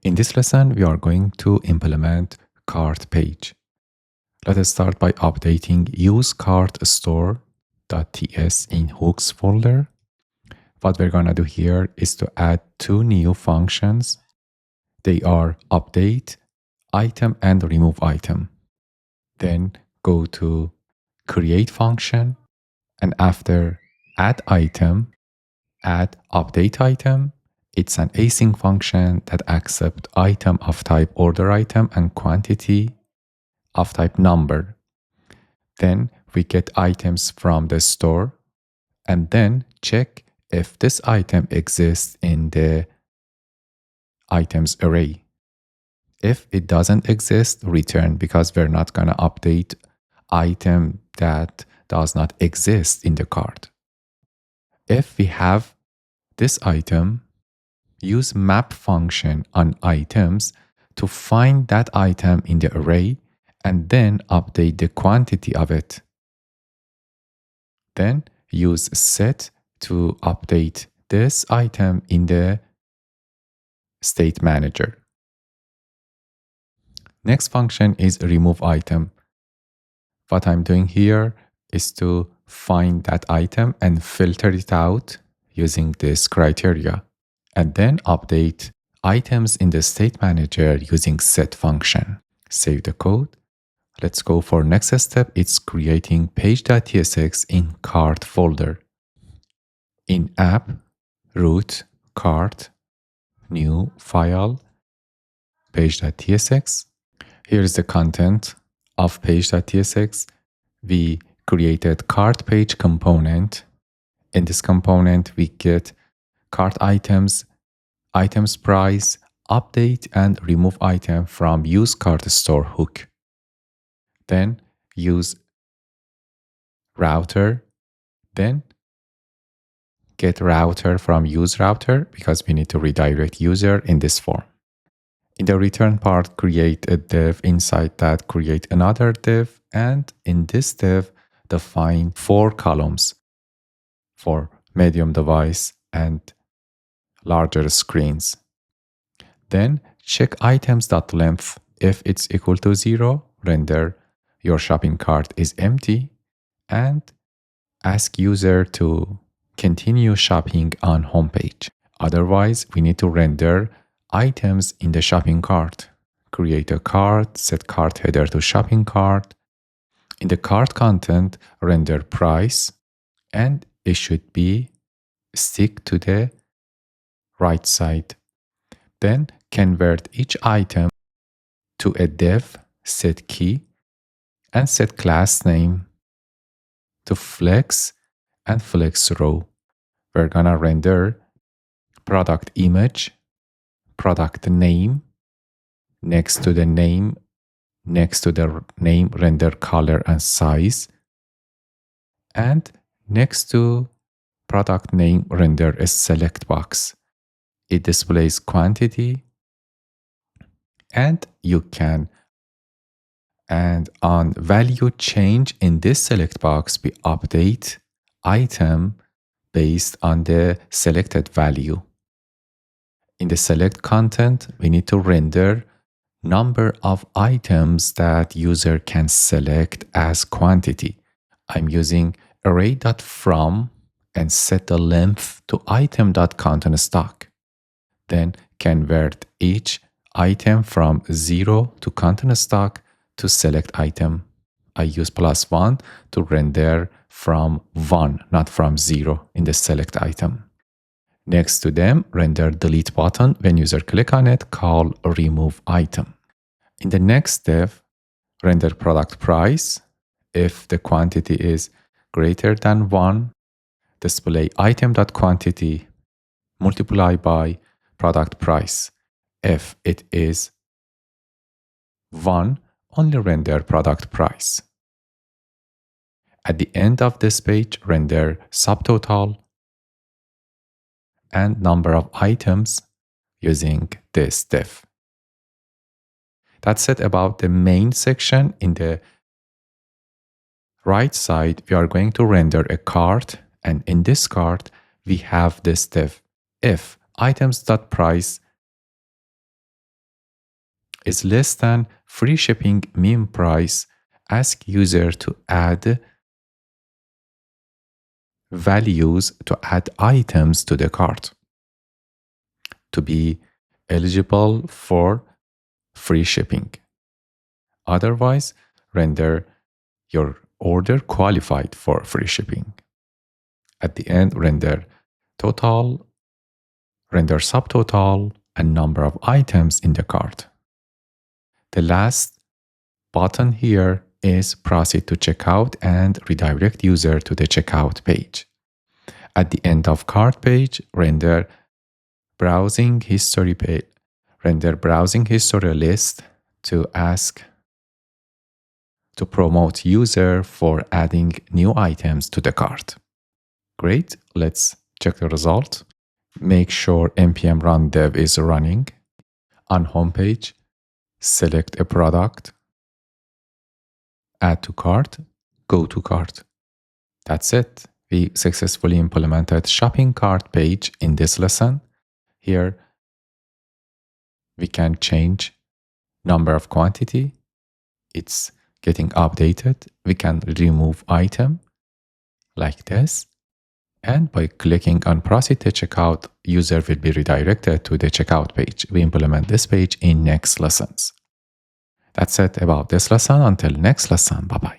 In this lesson, we are going to implement cart page. Let us start by updating useCartStore.ts in hooks folder. What we're going to do here is to add two new functions. They are update item and remove item. Then go to create function, and after add item, add update item. It's an async function that accepts item of type order item and quantity of type number. Then we get items from the store and then check if this item exists in the items array. If it doesn't exist, return, because we're not going to update item that does not exist in the cart. If we have this item, use map function on items to find that item in the array and then update the quantity of it. Then use set to update this item in the state manager. Next function is remove item. What I'm doing here is to find that item and filter it out using this criteria, and then update items in the state manager using set function. Save the code. Let's go for next step. It's creating page.tsx in cart folder. In app, root, cart, new file, page.tsx. Here is the content of page.tsx. We created cart page component. In this component, we get cart items, items price, update and remove item from use cart store hook. Then use router, then get router from use router because we need to redirect user in this form. In the return part, create a div inside that, create another div, and in this div, define 4 columns for medium device and larger screens. Then check items.length. If it's equal to 0, render your shopping cart is empty and ask user to continue shopping on homepage. Otherwise, we need to render items in the shopping cart. Create a cart, set cart header to shopping cart. In the cart content, render price, and it should be stick to the right side. Then convert each item to a div, set key, and set class name to flex and flex row. We're gonna render product image, product name, next to the name, render color and size, and next to product name, render a select box. It displays quantity, and you can, and on value change in this select box, we update item based on the selected value. In the select content, we need to render number of items that user can select as quantity. I'm using array.from and set the length to item.contentStock. Then convert each item from 0 to content stock to select item. I use +1 to render from 1, not from 0 in the select item. Next to them, render delete button. When user click on it, call remove item. In the next step, render product price. If the quantity is greater than 1, display item.quantity multiply by product price. If it is 1, only render product price. At the end of this page, render subtotal and number of items using this div. That's it about the main section. In the right side, we are going to render a cart, and in this cart, we have this div. If items.price is less than free shipping mean price, ask user to add values, to add items to the cart to be eligible for free shipping. Otherwise, render your order qualified for free shipping. At the end, render total, render subtotal, and number of items in the cart. The last button here is proceed to checkout and redirect user to the checkout page. At the end of cart page, render browsing history page, render browsing history list to ask to promote user for adding new items to the cart. Great, let's check the result. Make sure npm run dev is running. On homepage, select a product, add to cart, go to cart. That's it. We successfully implemented shopping cart page in this lesson. Here, we can change number of quantity. It's getting updated. We can remove item like this. And by clicking on proceed to checkout, user will be redirected to the checkout page. We implement this page in next lessons. That's it about this lesson. Until next lesson, bye-bye.